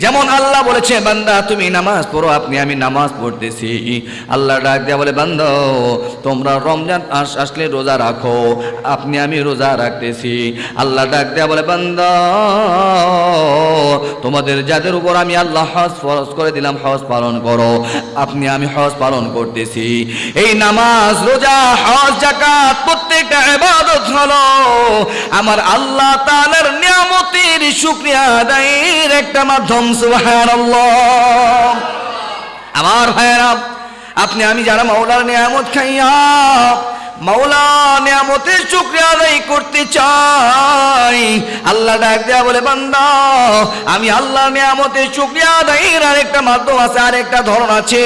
যেমন আল্লাহ বলেছে বান্দা তুমি নামাজ পড়ো, আপনি আমি নামাজ পড়তেছি। আল্লাহ ডাক দেয়া বলে বান্দা তোমরা রমজান আসলে রোজা রাখো, আপনি আমি রোজা রাখতেছি। আল্লাহ ডাক দেয়া বলে বান্দা তোমাদের যাদের উপর আমি আল্লাহ হজ ফরজ করে দিলাম হজ পালন করো, আপনি আমি হজ পালন করতেছি। এই নামাজ রোজা হজ যাকাত প্রত্যেকটা ইবাদত হলো আমার আল্লাহ তাআলার নিয়ামতের শুকরিয়া আদায়ের একটা মাধ্যম। সুবহানাল্লাহ। আমার ভাইয়েরা, আপনি আমি যারা মাওলার নিয়ামত খাইয়া মাওলা নিয়ামতের শুকরিয়া আদায় করতে চাই, আল্লাহ ডাক দেয়া বলে বান্দা আমি আল্লাহ নিয়ামতের শুকরিয়া আদায়ের আরেকটা মাধ্যম আছে, আরেকটা ধরন আছে।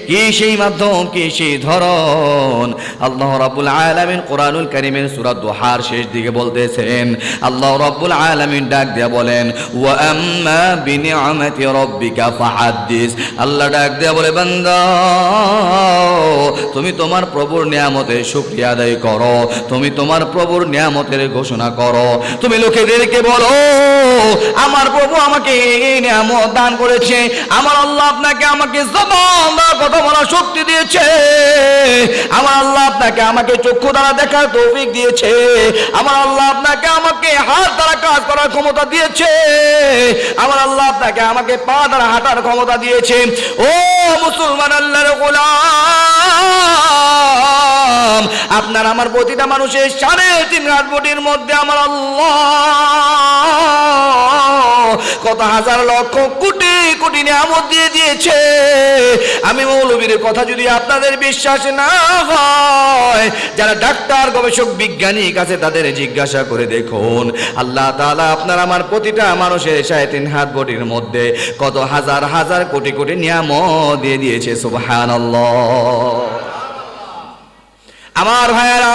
কি সেই মাধ্যম, কি সেই ধরন? আল্লাহ রাব্বুল আলামিন কোরআনুল কারীমের সূরা দুহার শেষ দিকে বলতেছেন, আল্লাহ রাব্বুল আলামিন ডাক দেয়া বলেন ওয়া আম্মা বিনিআমাতি রাব্বিকা ফাহাদ্দিস। আল্লাহ ডাক দেয়া বলে বান্দা তুমি তোমার প্রভুর নিয়ামতের শুকরিয়া আদায় করো, তুমি তোমার প্রভুর নিয়ামতের ঘোষণা করো। তুমি লোকেদেরকে বলো আমার প্রভু আমাকে এই নিয়ামত দান করেছে, আমার আল্লাহ আপনাকে আমাকে জবান দ্বারা কথা বলার শক্তি দিয়েছে, আমার আল্লাহ আপনাকে আমাকে চক্ষু দ্বারা দেখার তৌফিক দিয়েছে, আমার আল্লাহ আপনাকে আমাকে হাত দ্বারা কাজ করার ক্ষমতা দিয়েছে, আমার আল্লাহ আপনাকে আমাকে পা দ্বারা হাঁটার ক্ষমতা দিয়েছে। ও মুসলমান আল্লাহর গোলাম, আপনার আমার প্রতিটা মানুষের 3.5 হাত বডির মধ্যে আমার আল্লাহ কত হাজার লক্ষ কোটি কোটি নিয়ামত দিয়ে দিয়েছে। আমি মৌলবীর কথা যদি আপনাদের বিশ্বাস না হয়, যারা ডাক্তার গবেষক বিজ্ঞানী কাছে তাদের জিজ্ঞাসা করে দেখুন, আল্লাহ তাআলা আপনার আমার প্রতিটা মানুষের 3.5 হাত বডির মধ্যে কত হাজার হাজার কোটি কোটি নিয়ামত দিয়ে দিয়েছে। সুবহানাল্লাহ। আমার ভাইয়েরা,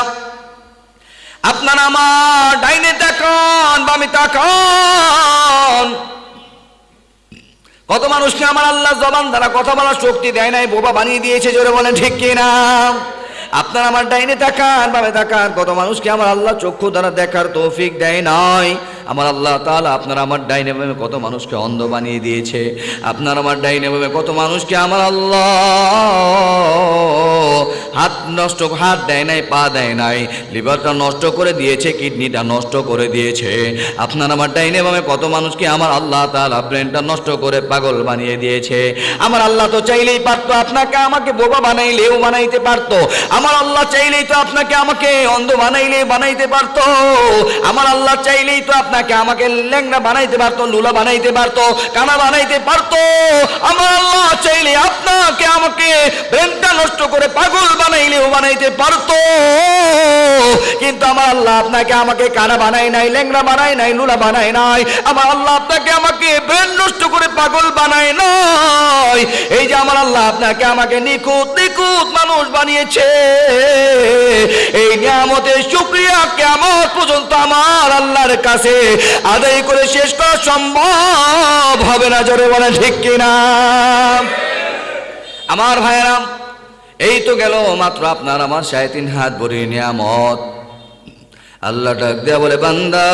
আপনার আমার ডাইনে তাকান বামে তাকান, কত মানুষকে আমার আল্লাহ জবান দ্বারা কথা বলার শক্তি দেয় নাই, বোবা বানিয়ে দিয়েছে। জোরে বলেন ঠিক কিনা? আপনার আমার ডাইনে তাকান বামে তাকান, কত মানুষকে আমার আল্লাহ চক্ষু দ্বারা দেখার তৌফিক দেয় নাই। আমার আল্লাহ তাআলা আপনার আমার ডাইনে বামে কত মানুষকে অন্ধ বানিয়ে দিয়েছে। আপনার আমার ডাইনে বামে কত মানুষকে আমার আল্লাহ হাত দেয় নাই, পা দেয় নাই, লিভারটা নষ্ট করে দিয়েছে, কিডনিটা নষ্ট করে দিয়েছে। আপনার আমার ডাইনে বামে কত মানুষকে আমার আল্লাহ তাআলা ব্রেনটা নষ্ট করে পাগল বানিয়ে দিয়েছে। আমার আল্লাহ তো চাইলেই পারতো আপনাকে আমাকে বোবা বানাইলেও বানাইতে পারতো। আমার আল্লাহ চাইলেই তো আপনাকে আমাকে অন্ধ বানাইতে পারতো। আমার আল্লাহ চাইলেই তো আপনাকে আমাকে ল্যাংড়া বানাইতে পারতো, লুলা বানাইতে পারতো, কানা বানাইতে পারতো। আমার আল্লাহ চাইলে আপনাকে আমাকে ব্রেনটা নষ্ট করে পাগল বানাইলেও বানাইতে পারতো। কিন্তু আমার আল্লাহ আপনাকে আমাকে কানা বানায় নাই, ল্যাংড়া বানায় নাই, লুলা বানায় নাই। আমার আল্লাহ আপনাকে আমাকে ব্রেন নষ্ট করে পাগল বানায় নাই। এই যে আমার আল্লাহ আপনাকে আমাকে নিখুঁত নিখুঁত মানুষ বানিয়েছে, এই নিয়ামতের শুকরিয়া কিয়ামত পর্যন্ত আমার আল্লাহর কাছে আদায় করে শেষ করা সম্ভব হবে না। জোরে বলেন ঠিক কিনা? আমার ভাইয়েরা, এই তো গেল মাত্র আপনার আমার 3.5 হাত বড়ি নিয়ামত। আল্লাহ ডাক দেয়া বলে বান্দা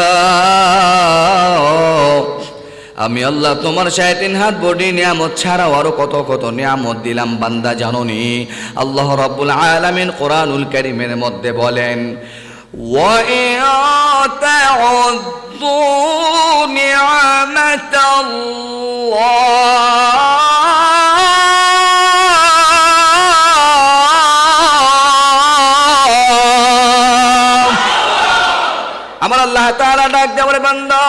আমি আল্লাহ তোমার 3.5 হাত বডি নিয়ামত ছাড়াও আরো কত কত নিয়ামত দিলাম বান্দা জানোনি? আল্লাহ রাব্বুল আলামিন কোরআনুল কারীমের মধ্যে বলেন ওয়া ইয়াতাউদ্দু নি'মাতাল্লাহ আমার আল্লাহ তাআলা ডাক দেয়া বলে বান্দা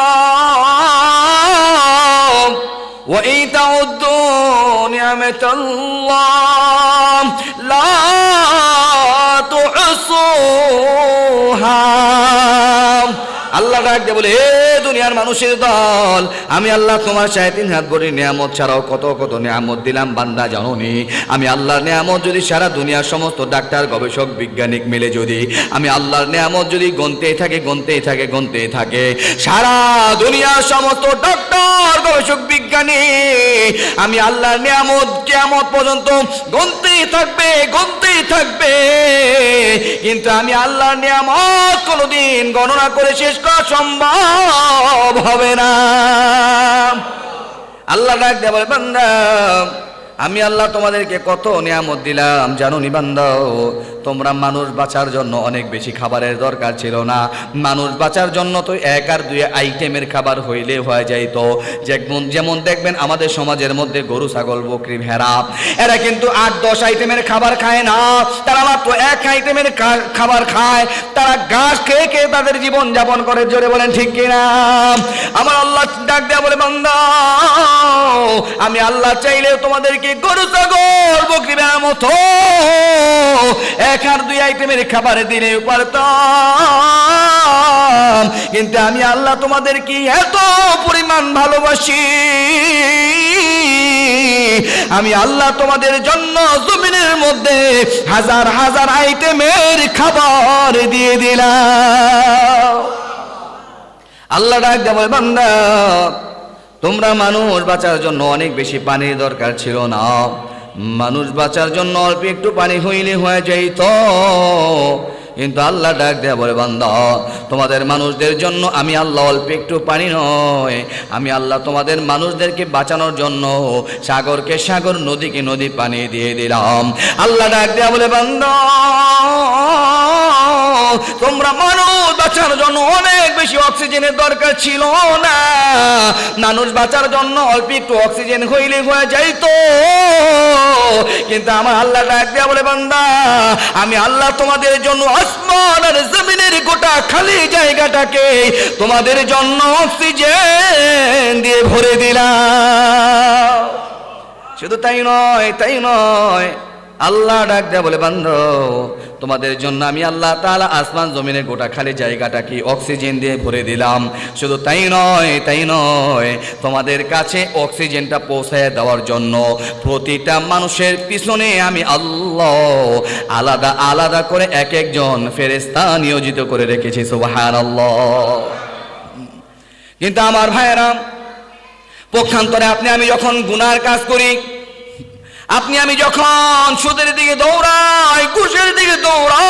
ওয়া ইতাউদ্দু নি'মাতাল্লাহ লা তুহসুহা। আল্লাহ ডাক দেয়া বলে হে দুনিয়ার মানুষের দল, আমি আল্লাহ তোমার 3.5 হাত বড়ি নিয়ামত ছাড়াও কত কত নিয়ামত দিলাম বান্দা জানোনি? আমি আল্লাহর নিয়ামত যদি সারা দুনিয়ার সমস্ত ডাক্তার গবেষক বিজ্ঞানিক মিলে যদি আমি আল্লাহর নিয়ামত যদি গনতেই থাকে সারা দুনিয়ার সমস্ত ডাক্তার গবেষক বিজ্ঞানী আমি আল্লাহর নিয়ামত কিয়ামত পর্যন্ত গনতেই থাকবে, কিন্তু আমি আল্লাহর নিয়ামত কোনোদিন গণনা করে শেষ করা সম্ভব হবে না। আল্লাহ ডাক দেয়া বলে, বান্দা আমি আল্লাহ তোমাদেরকে কত নিয়ামত দিলাম জানো নি বান্দা? তোমরা মানুষ বাঁচার জন্য অনেক বেশি খাবারের দরকার ছিল না। মানুষ বাঁচার জন্য তো 1 আর 2 আইটেমের খাবার হইলে হয়ে যাইতো। যেমন দেখবেন আমাদের সমাজের মধ্যে গরু, ছাগল, বকরি, ভেড়া, এরা কিন্তু 8-10 আইটেমের খাবার খায় না, তারা মাত্র 1 আইটেমের খাবার খায়। তারা ঘাস খেয়ে খেয়ে তাদের জীবন যাপন করে। জোরে বলেন ঠিক কিনা? আমার আল্লাহ ডাক দেয়া বলে, বান্দা আমি আল্লাহ চাইলেও তোমাদেরকে গরু, ছাগল, বকরি, ভেড়ার মতো 1 আর 2 আইটেমের খাবার দিলে পারতাম, কিন্তু আমি আল্লাহ তোমাদেরকে এত পরিমাণ ভালোবাসি, আমি আল্লাহ তোমাদের জন্য জমিনের মধ্যে হাজার হাজার আইটেমের খাবার দিয়ে দিলাম। আল্লাহ ডাক দেয়া বলে, বান্দা তোমরা মানুষ বাঁচার জন্য অনেক বেশি পানির দরকার ছিল না। মানুষ বাঁচার জন্য অল্প একটু পানি হইলে হয়ে যাইত, কিন্তু আল্লাহ ডাক দেয়া বলে, বান্দা তোমাদের মানুষদের জন্য আমি আল্লাহ অল্প একটু পানি নয়, আমি আল্লাহ তোমাদের মানুষদেরকে বাঁচানোর জন্য সাগরকে সাগর, নদীকে নদী পানি দিয়ে দিলাম। আল্লাহ ডাক দেয়া বলে, বান্দা তোমরা মানুষ বাঁচার জন্য অনেক বেশি অক্সিজেনের দরকার ছিল না। মানুষ বাঁচার জন্য অল্প একটু অক্সিজেন হইলে হয়ে যাইতো, কিন্তু আমার আল্লাহ ডাক দেয়া বলে, বান্দা আমি আল্লাহ তোমাদের জন্য আসমান আর জমিনের গোটা খালি জায়গাটাকে তোমাদের জন্য অক্সিজেন দিয়ে ভরে দিলাম। শুধু তাই নয়, আল্লাহ ডাক দেয়া বলে, বান্দা তোমাদের জন্য আমি আল্লাহ তাআলা আসমান জমিনের গোটা খালি জায়গাটাকে অক্সিজেন দিয়ে ভরে দিলাম। শুধু তাই নয়, তোমাদের কাছে অক্সিজেনটা পৌঁছায় দেওয়ার জন্য প্রতিটা মানুষের পিছনে আমি আল্লাহ আলাদা আলাদা করে এক একজন ফেরেশতা নিয়োজিত করে রেখেছি। সুবহানাল্লাহ। কিন্তু আমার ভাইয়েরা, পক্ষান্তরে আপনি আমি যখন গুনার কাজ করি, আপনি আমি যখন সুদের দিকে দৌড়াই, ঘুষের দিকে দৌড়াই,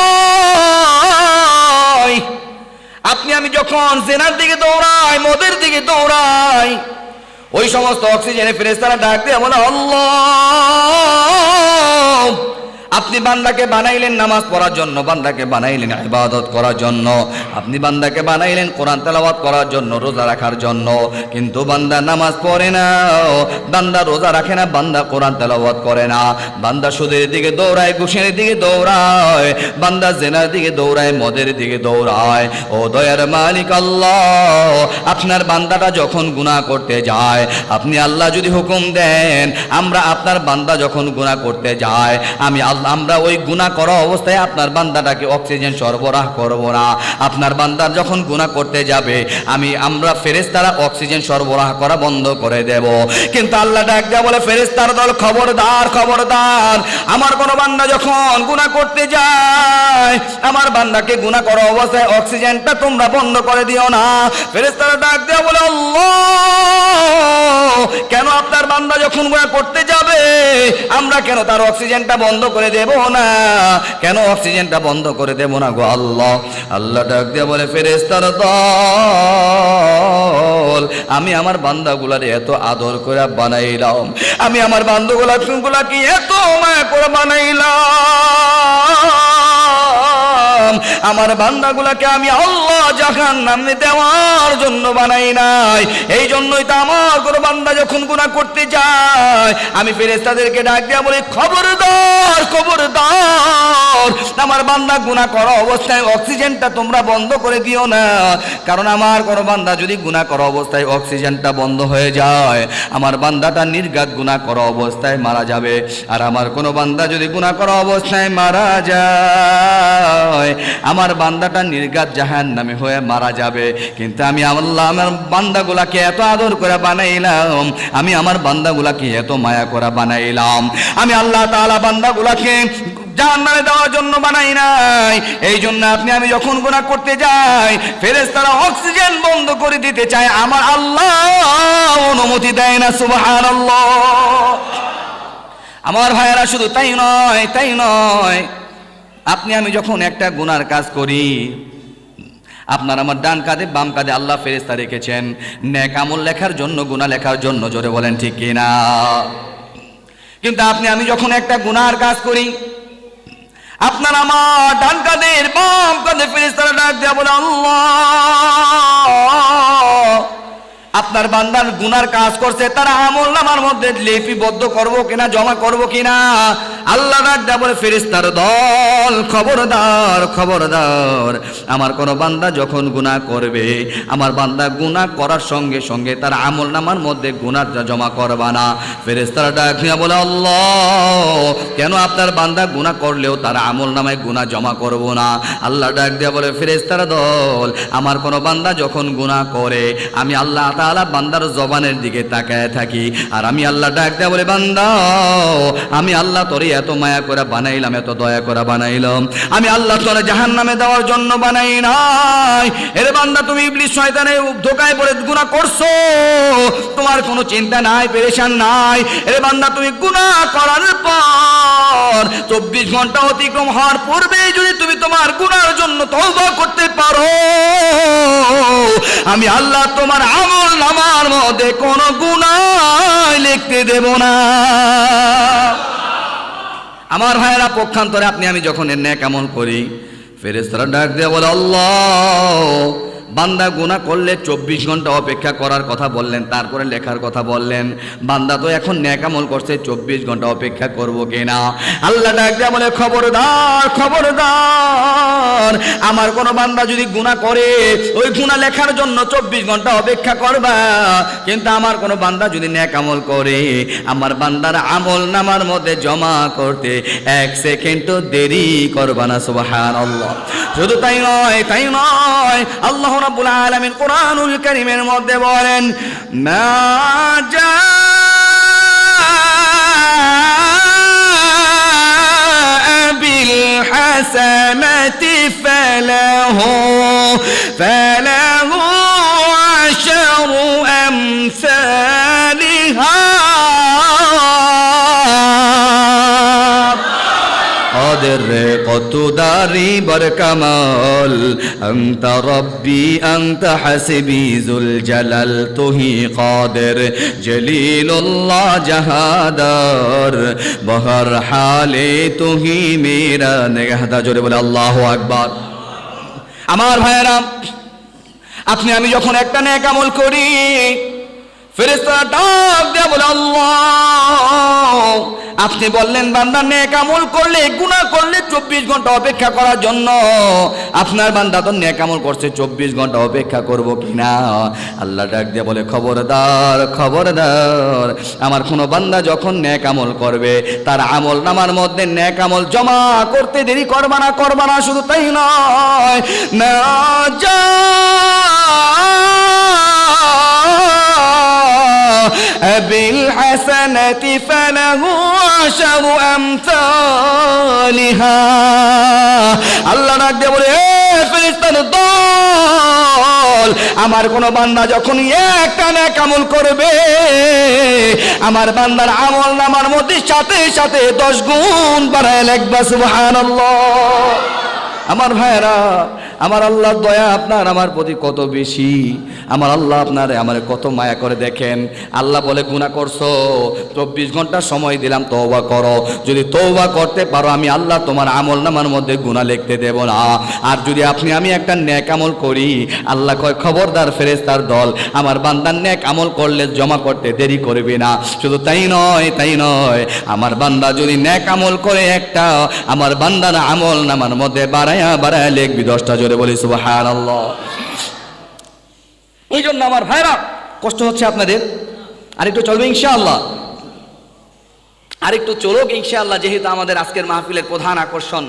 আপনি আমি যখন জেনার দিকে দৌড়াই, মদের দিকে দৌড়াই, ওই সমস্ত অক্সিজেনের ফেরেশতারা ডাক দিয়ে বলে, আল্লাহ আপনি বান্দাকে বানাইলেন নামাজ পড়ার জন্য, বান্দাকে বানাইলেন ইবাদত করার জন্য, আপনি বান্দাকে বানাইলেন কোরআন তেলাওয়াত করার জন্য, রোজা রাখার জন্য, কিন্তু বান্দা নামাজ পড়ে না, বান্দা রোজা রাখে না, বান্দা কোরআন তেলাওয়াত করে না, বান্দা সুদের দিকে দৌড়ায়, ঘুষের দিকে দৌড়ায়, বান্দা জেনার দিকে দৌড়ায়, মদের দিকে দৌড়ায়। ও দয়ার মালিক আল্লাহ, আপনার বান্দাটা যখন গুনাহ করতে যায়, আপনি আল্লাহ যদি হুকুম দেন, আমরা আপনার বান্দা যখন গুনাহ করতে যায়, আমরা ওই গুনাহ করা অবস্থায় আপনার বান্দাটাকে অক্সিজেন সরবরাহ করব না। আপনার বান্দার যখন গুনাহ করতে যাবে, আমরা ফেরেশতারা অক্সিজেন সরবরাহ করা বন্ধ করে দেব। কিন্তু আল্লাহ ডাক দেয়া বলে, ফেরেশতার দল খবরদার, আমার কোন বান্দা যখন গুনাহ করতে যায়, আমার বান্দাকে গুনাহ করা অবস্থায় অক্সিজেনটা তোমরা বন্ধ করে দিও না। ফেরেশতারা ডাক দেয়া বলে, আল্লাহ কেন আপনার বান্দা যখন গুনাহ করতে যাবে, আমরা কেন তার অক্সিজেনটা বন্ধ করে দেব না? কেন অক্সিজেনটা বন্ধ করে দেব না গো আল্লাহ? আল্লাহ ডাক দিয়ে বলে, ফেরেশতার দল, আমি আমার বান্দাগুলারে এত আদর করে বানাইলাম, আমি আমার বান্দাগুলাকে এত মায়া করে বানাইলাম, আমার বান্দাগুলাকে আমি আল্লাহ জাহান্নামে দেওয়ার জন্য বানাই নাই। এই জন্যই তো আমার কোনো বান্দা যখন গুনাহ করতে যায়, আমি ফেরেশতাদেরকে ডাক দিয়া বলি, খবরদার, আমার বান্দা গুনাহ করা অবস্থায় অক্সিজেনটা তোমরা বন্ধ করে দিও না। কারণ আমার কোনো বান্দা যদি গুনাহ করা অবস্থায় অক্সিজেনটা বন্ধ হয়ে যায়, আমার বান্দাটা নির্ঘাত গুনাহ করা অবস্থায় মারা যাবে। আর আমার কোনো বান্দা যদি গুনাহ করা অবস্থায় মারা যায়, আমার বান্দাটা নির্ঘাত জাহান্নামে হয়ে মারা যাবে। কিন্তু আমি আল্লাহ আমার বান্দাগুলাকে এত আদর করে বানাইলাম, আমি আমার বান্দাগুলাকে এত মায়া করে বানাইলাম, আমি আল্লাহ তাআলা বান্দাগুলাকে জাহান্নামে দেওয়ার জন্য বানাই নাই। এই জন্য আপনি আমি যখন গুনাহ করতে যাই, ফেরেশতারা অক্সিজেন বন্ধ করে দিতে চায়, আমার আল্লাহ অনুমতি দেয় না। সুবহানাল্লাহ। আমার ভাইয়েরা, শুধু তাই নয়, আপনি আমি যখন একটা গুনার কাজ করি, আপনার আমার ডান কাঁধে বাম কাঁধে আল্লাহ ফেরেশতা রেখেছেন নেক আমল লেখার জন্য, গুনাহ লেখার জন্য। জোরে বলেন ঠিক কিনা? কিন্তু আপনি আমি যখন একটা গুনার কাজ করি, আপনার আমার ডান কাঁধের বাম কাঁধে ফেরেশতারা ডাক দেয়া বলে, আল্লাহ, আপনার বান্দার গুনার কাজ করছে, তারা আমল নামার মধ্যে লিপিবদ্ধ করবো কিনা, জমা করবো কিনা। আল্লাহ ডাক দেয়া বলে, ফেরেশতার দল, খবরদার খবরদার, আমার কোন বান্দা যখন গুনাহ করবে, আমার বান্দা গুনাহ করার সঙ্গে সঙ্গে তার আমল নামার মধ্যে গুনাহ জমা করবা না। ফেরেশতারা ডাক দিয়া বলে, আল্লাহ, কেন আপনার বান্দা গুনাহ করলেও তার আমল নামায় গুনাহ জমা করব না? আল্লাহ ডাক দিয়া বলে, ফেরেশতার দল, আমার কোন বান্দা যখন গুনাহ করে, আমি আল্লাহ তাআলা বান্দার জবানের দিকে তাকায় থাকি, আর আমি আল্লাহ ডাক দেয়া বলে, বান্দা, আমি আল্লাহ তোরে এত মায়া করে বানাইলাম, এত দয়া করে বানাইলাম, আমি আল্লাহ তোরে জাহান্নামে দেওয়ার জন্য বানাই নাই। এরে বান্দা, তুমি ইবলিস শয়তানের ধোকায় পড়ে গুনাহ করছো, তোমার কোনো চিন্তা নাই, পেরেশান নাই। এরে বান্দা, তুমি গুনাহ করার পর 24 ঘন্টা অতিক্রম হওয়ার পূর্বেই যদি তুমি তোমার গুনার জন্য তওবা করতে পারো, আমি আল্লাহ তোমার আমল নামার মধ্যে কোনো গুনাহ লিখতে দেব না। আমার ভাইয়েরা, পক্ষান্তরে আপনি আমি যখন নেক আমল করি, ফেরেশতারা ডাক দিয়ে বলে, আল্লাহ, বান্দা গুনাহ করলে 24 ঘন্টা অপেক্ষা করার কথা বললেন, তারপরে লেখার কথা বললেন, বান্দা তো এখন নেক আমল করছে, 24 ঘন্টা অপেক্ষা করব কিনা? আল্লাহ ডাক দিয়ে বলে, খবরদার খবরদার, আমার কোন বান্দা যদি গুনাহ করে, ওই গুনাহ লেখার জন্য 24 ঘন্টা অপেক্ষা করবা, কিন্তু আমার কোন বান্দা যদি নেক আমল করে, আমার বান্দার আমল নামার মধ্যে জমা করতে 1 সেকেন্ডও দেরি করবা না। সুবহানাল্লাহ। শুধু তাই নয়, তাই নয়, আল্লাহ রাব্বুল আলামিন কোরআনুল কারীমের মধ্যে বলেন, মা জাআ বিল হাসানাতি ফালাহু আশরু আমসালিহা قادر قطداري بركمال أنت ربي أنت حسبي ذو الجلال توهي قادر جليل الله جهادار بهر حالي توهي मेरा निगहदा जोरे बोले अल्लाहु আকবার। আমার ভাইরা, আপনি আমি যখন একটা নেক আমল করি, ফেরেশতারা ডাক দিয়ে বলে, আল্লাহ, আপনি বললেন বান্দা নেক আমল করলে, গুনাহ করলে 24 ঘন্টা অপেক্ষা করার জন্য, আপনার বান্দা তো নেক আমল করছে, 24 ঘন্টা অপেক্ষা করব কিনা? আল্লাহ ডাক দিয়ে বলে, খবরদার খবরদার, আমার কোনো বান্দা যখন নেক আমল করবে, তার আমল নামার মধ্যে নেক আমল জমা করতে দেরি করবা না, করবা না। শুধু তাই নয়, না যা بالحسنة فله عشر أمثالها। আল্লাহ ডাক দিয়ে বলে, ফেরেশতার দল, আমার কোন বান্দা যখন একটা নেক আমল করবে, আমার বান্দার আমল নামার মধ্যে সাথে সাথে 10 গুণ বাড়ায় লিখবা। সুবহানাল্লাহ। আমার ভাইরা, আমার আল্লাহর দয়া আপনার আমার প্রতি কত বেশি, আমার আল্লাহ আপনারে আমারে কত মায়া করে। দেখেন, আল্লাহ বলে, গুনাহ করছো, 24 ঘন্টা সময় দিলাম, তওবা করো। যদি তওবা করতে পারো, আমি আল্লাহ তোমার আমল নামার মধ্যে গুনাহ লিখতে দেব না। আর যদি আপনি আমি একটা নেক আমল করি, আল্লাহ কয়, খবরদার ফেরেশতার দল, আমার বান্দার নেক আমল করলে জমা করতে দেরি করবে না। শুধু তাই নয়, তাই নয়, আমার বান্দা যদি নেক আমল করে একটা, আমার বান্দার আমল নামার মধ্যে বাড়ায়া বাড়ায়া লিখবি 10টা। জোরে বলি সুবহানাল্লাহ। এই জন্য আমার ভাইরা, কষ্ট হচ্ছে আপনাদের, আরেকটু চলবে ইনশাআল্লাহ, আরেকটু চলুক ইনশাআল্লাহ। যেহেতু আমাদের আজকের মাহফিলের প্রধান আকর্ষণ,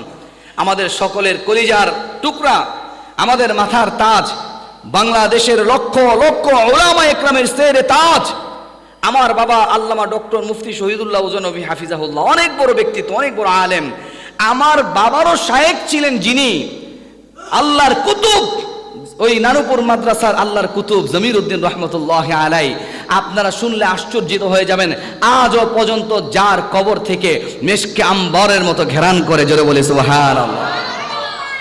আমাদের সকলের কলিজার টুকরা, আমাদের মাথার তাজ, বাংলাদেশের লক্ষ লক্ষ উলামা ইকরামের সেরে তাজ, আমার বাবা আল্লামা ডক্টর মুফতি শহীদুল্লাহ উজনবী হাফিজাহুল্লাহ, অনেক বড় ব্যক্তিত্ব, অনেক বড় আলেম। আমার বাবারও শায়েখ ছিলেন যিনি, আল্লাহর কুতুব, ওই নানুপুর মাদ্রাসার আল্লাহর কুতুব জমিরউদ্দিন রহমতুল্লাহ আলাই। আপনারা শুনলে আশ্চর্যিত হয়ে যাবেন, আজও পর্যন্ত যার কবর থেকে মেশকে আম্বরের মতো ঘেরান করে। জোরে বলে সুবহানাল্লাহ।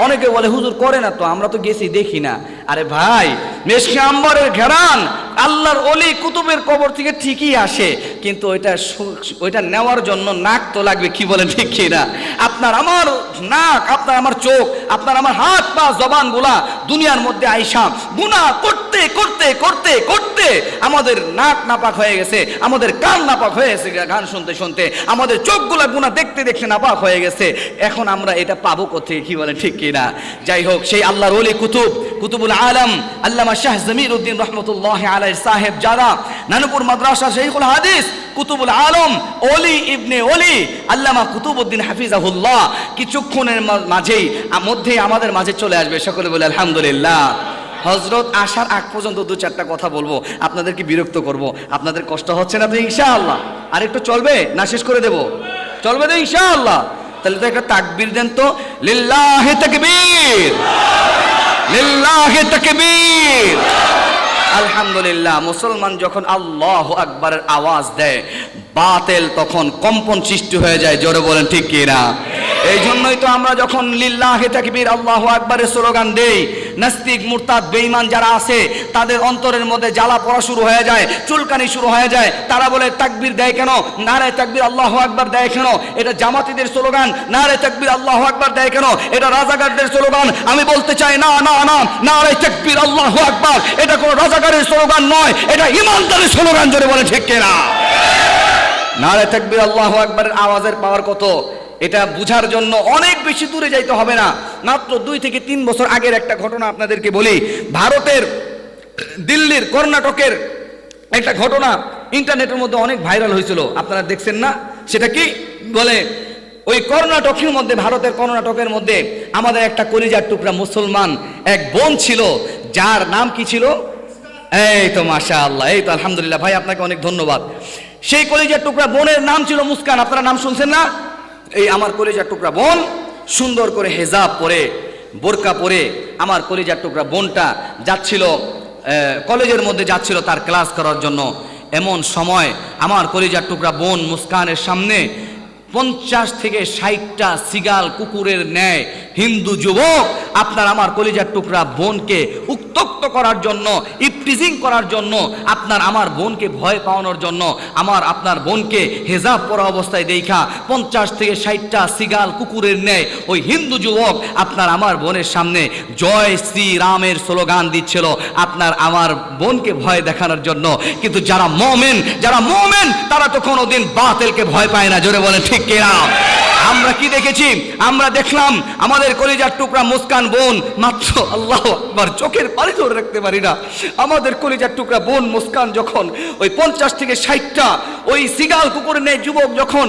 অনেকে বলে হুজুর করে না তো, আমরা তো গেছি দেখি না। আরে ভাই, মেশকে আম্বরের ঘেরান আল্লাহর ওলি কুতুবের কবর থেকে ঠিকই আসে, কিন্তু ওইটা নেওয়ার জন্য নাক তো লাগবে, কি বলেন ঠিক কি না? আপনার আমার নাক, আপনার আমার চোখ, আপনার আমার হাত পা জবানগুলা দুনিয়ার মধ্যে আইসা গুনাহ করতে করতে করতে করতে আমাদের নাক নাপাক হয়ে গেছে, আমাদের কান নাপাক হয়ে গেছে গান শুনতে শুনতে, আমাদের চোখগুলা গুনাহ দেখতে দেখতে নাপাক হয়ে গেছে। এখন আমরা এটা পাবো কোথায়, কি বলেন ঠিক কি না? যাই হোক, সেই আল্লাহর ওলি কুতুবুল আলম আল্লামা শাহ জমিরউদ্দিন রহমতুল্লাহ আলাইহি সাহেব, যারা নানুপুর মাদ্রাসা শাইখুল হাদিস কুতুবুল আলম ওলি ইবনে ওলি আল্লামা কুতুবউদ্দিন হাফিজাহুল্লাহ কিছুক্ষণের মধ্যেই আমাদের মাঝে চলে আসবে। সকলে বলে আলহামদুলিল্লাহ। হযরত আসার আগ পর্যন্ত দু চারটা কথা বলবো, আপনাদেরকে বিরক্ত করব। আপনাদের কষ্ট হচ্ছে না তো ইনশাআল্লাহ? আর একটু চলবে না শেষ করে দেব? চলবে তো ইনশাআল্লাহ? তাহলে তো একটা তাকবীর দেন তো, লিল্লাহি তাকবীর, লিল্লাহি তাকবীর। আলহামদুলিল্লাহ। মুসলমান যখন আল্লাহু আকবারের আওয়াজ দেয়, বাতিল তখন কম্পন সৃষ্টি হয়ে যায়। জোরে বলেন ঠিক কি না? এই জন্যই তো আমরা যখন লিল্লাহি তাকবীর আল্লাহু আকবারের স্লোগান দেই, নাস্তিক মুরতাদ বেঈমান যারা আছে তাদের অন্তরের মধ্যে জ্বালা পড়া শুরু হয়ে যায়, চুলকানি শুরু হয়ে যায়। তারা বলে তাকবীর দেয় কেন, নারে তাকবীর আল্লাহু আকবার দেয় কেন, এটা জামাতিদের স্লোগান। নারে তাকবীর আল্লাহু আকবার দেয় কেন, এটা রাজাকারদের স্লোগান। আমি বলতে চাই না না না, নারে তাকবীর আল্লাহু আকবার এটা কোনো রাজাকারের স্লোগান নয়, এটা ঈমানদারের স্লোগান। জোরে বলে ঠিক কিনা? নারে তাকবীর আল্লাহু আকবারের আওয়াজের পাওয়ার কত, এটা বুঝার জন্য অনেক বেশি দূরে যাইতে হবে না। মাত্র 2 থেকে 3 বছর আগের একটা ঘটনা আপনাদেরকে বলি। ভারতের দিল্লির কর্ণাটকের একটা ঘটনা ইন্টারনেটের মধ্যে অনেক ভাইরাল হয়েছিল, আপনারা দেখছেন না? সেটা কি বলে, ওই কর্ণাটকের মধ্যে, ভারতের কর্ণাটকের মধ্যে আমাদের একটা কলিজার টুকরা মুসলমান এক বোন ছিল, যার নাম কি ছিল? এই তো মাশাআল্লাহ, এই তো আলহামদুলিল্লাহ ভাই, আপনাকে অনেক ধন্যবাদ। সেই কলিজার টুকরা বোনের নাম ছিল মুস্কান। আপনারা নাম শুনছেন না? এই আমার কলিজার টুকরা বোন সুন্দর করে হেজাব পরে, বোরকা পরে, আমার কলিজার টুকরা বোনটা যাচ্ছিল কলেজের মধ্যে, যাচ্ছিল তার ক্লাস করার জন্য। এমন সময় আমার কলিজার টুকরা বোন মুস্কানের সামনে 50 থেকে 60টা সিগাল কুকুরের ন্যায় হিন্দু যুবক আপনার আমার কলিজার টুকরা বোনকে উত্তক্ত করার জন্য, ইফটিজিং করার জন্য, আপনার আমার বোনকে ভয় পাওয়ানোর জন্য, আপনার বোনকে হেজাব পরা অবস্থায় দেখা 50 থেকে 60টা সিগাল কুকুরের ন্যায় ওই হিন্দু যুবক আপনার আমার বোনের সামনে জয় শ্রী রামের স্লোগান দিচ্ছিল আপনার আমার বোনকে ভয় দেখানোর জন্য। কিন্তু যারা মোমেন তারা তো কোনোদিন বাতিলকে ভয় পায় না। জোরে বলেন ঠিক কিনা? আমরা কি দেখেছি? আমরা দেখলাম আমাদের কলিজার টুকরা মুস্কান বোন, মাত্র আল্লাহু আকবার, চোখের পানি ধরে রাখতে পারি না। আমাদের কলিজার টুকরা বোন মুস্কান যখন ওই 50 থেকে 60টা ওই সিগাল কুকুরের ন্যায় যুবক যখন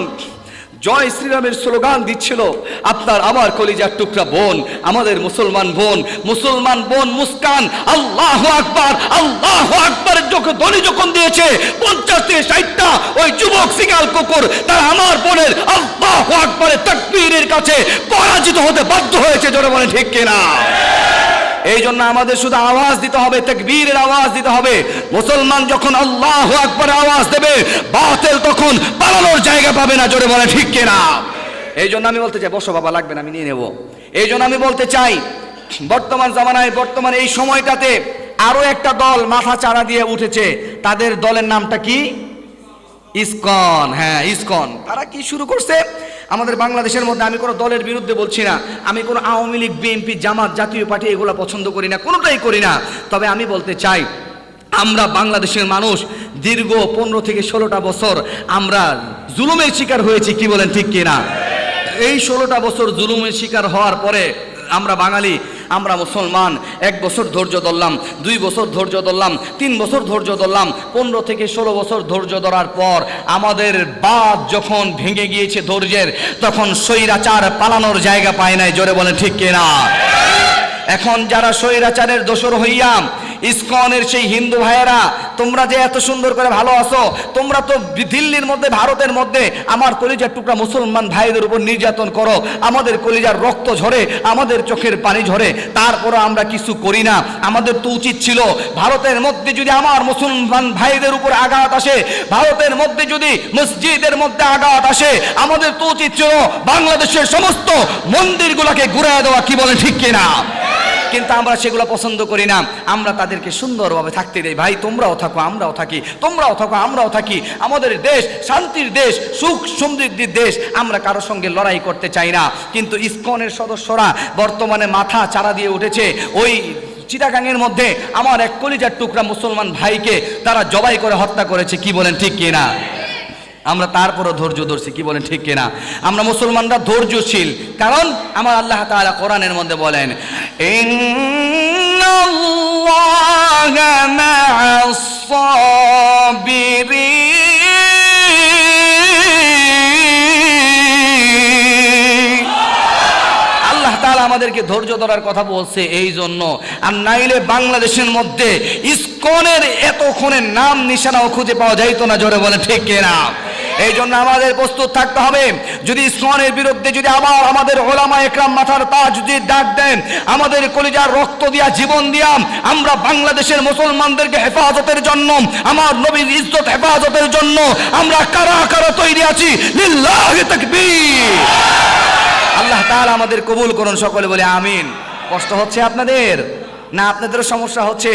জয় শ্রীরামের স্লোগান দিচ্ছিল, আপনার আমার কলিজার টুকরা বোন, আমাদের মুসলমান বোন মুস্কান আল্লাহু আকবার ধ্বনি যখন দিয়েছে, 50 থেকে 60টা ওই যুবক সিগাল কুকুর তারা আমার বোনের আল্লাহু আকবারের তাকবীরের কাছে পরাজিত হতে বাধ্য হয়েছে। জোরে বলে ঠিক কিনা? এই জন্য আমাদের শুধু আওয়াজ দিতে হবে, তাকবীরের আওয়াজ দিতে হবে। মুসলমান যখন আল্লাহু আকবার আওয়াজ দেবে, বাতিল তখন পালানোর জায়গা পাবে না। জোরে বলে ঠিক কিনা? এই জন্য আমি বলতে চাই, বসো বাবা, লাগবে না, আমি নিয়ে নেব। এই জন্য আমি বলতে চাই, বর্তমান জামানায়, বর্তমান এই সময়টাতে আরো একটা দল মাথা চাড়া দিয়ে উঠেছে। তাদের দলের নামটা কি? ইসকন। হ্যাঁ, ইসকন। তারা কি শুরু করছে আমাদের বাংলাদেশের মধ্যে? আমি কোনো দলের বিরুদ্ধে বলছি না, আমি কোনো আওয়ামী লীগ, বিএনপি, জামাত, জাতীয় পার্টি এগুলো পছন্দ করি না, কোনোটাই করি না। তবে আমি বলতে চাই, আমরা বাংলাদেশের মানুষ দীর্ঘ 15 থেকে 16টা বছর আমরা জুলুমের শিকার হয়েছি। কি বলেন ঠিক কিনা? এই 16টা বছর জুলুমের শিকার হওয়ার পরে আমরা বাঙালি, আমরা মুসলমান 1 বছর ধৈর্য ধরলাম, 2 বছর ধৈর্য ধরলাম, 3 বছর ধৈর্য ধরলাম, 15 থেকে 16 বছর ধৈর্য ধরার পর আমাদের বাদ যখন ভেঙে গিয়েছে ধৈর্যের, তখন স্বৈরাচার পালানোর জায়গা পায় নাই। জোরে বলেন ঠিক কিনা? এখন যারা স্বৈরাচারের দোসর হইয়া ইসকনের সেই হিন্দু ভাইয়েরা, তোমরা যে এত সুন্দর করে ভালো আছো, তোমরা তো দিল্লির মধ্যে, ভারতের মধ্যে আমার কলিজার টুকরা মুসলমান ভাইদের উপর নির্যাতন করো, আমাদের কলিজার রক্ত ঝরে, আমাদের চোখের পানি ঝরে, তারপরও আমরা কিছু করি না। আমাদের তো উচিত ছিল ভারতের মধ্যে যদি আমার মুসলমান ভাইদের উপর আঘাত আসে, ভারতের মধ্যে যদি মসজিদের মধ্যে আঘাত আসে, আমাদের তো উচিত ছিল বাংলাদেশের সমস্ত মন্দিরগুলোকে ঘুরিয়ে দেওয়া। কি বলে ঠিক কিনা? কিন্তু আমরা সেগুলো পছন্দ করি না, আমরা তাদেরকে সুন্দরভাবে থাকতে দেই। ভাই তোমরাও থাকো, আমরাও থাকি, তোমরাও থাকো, আমরাও থাকি। আমাদের দেশ শান্তির দেশ, সুখ সমৃদ্ধির দেশ, আমরা কারোর সঙ্গে লড়াই করতে চাই না। কিন্তু ইসকনের সদস্যরা বর্তমানে মাথা চারা দিয়ে উঠেছে। ওই চিটাগাংয়ের মধ্যে আমার এক কলিজার টুকরা মুসলমান ভাইকে তারা জবাই করে হত্যা করেছে। কি বলেন ঠিক কিনা? আমরা তারপরও ধৈর্য ধরছি। কি বলেন ঠিক কিনা? আমরা মুসলমানরা ধৈর্যশীল, কারণ আমার আল্লাহ তাআলা কোরআনের মধ্যে বলেন, ইন্নাল্লাহা মা'আস সাবিরিন। আল্লাহ তাআলা আমাদেরকে ধৈর্য ধরার কথা বলছে এই জন্য। আর নাইলে বাংলাদেশের মধ্যে ইসকনের এতক্ষণের নাম নিশানাও খুঁজে পাওয়া যাইতো না। জোরে বলে ঠিক কিনা? এই জন্য আমাদের প্রস্তুত থাকতে হবে। যদি ইসকনের বিরুদ্ধে যদি আবার আমাদের ওলামা একরাম মাথার তাজ যদি ডাক দেন, আমাদের কলিজার রক্ত দিয়া, জীবন দিয়া আমরা বাংলাদেশের মুসলমানদেরকে হেফাজতের জন্য, আমার নবীর ইজ্জত হেফাজতের জন্য আমরা কারা কারা তৈরি আছি। লিল্লাহি তাকবীর। আল্লাহ তাআলা আমাদের কবুল করুন, সকলে বলে আমিন। কষ্ট হচ্ছে আপনাদের না? আপনাদেরও সমস্যা হচ্ছে?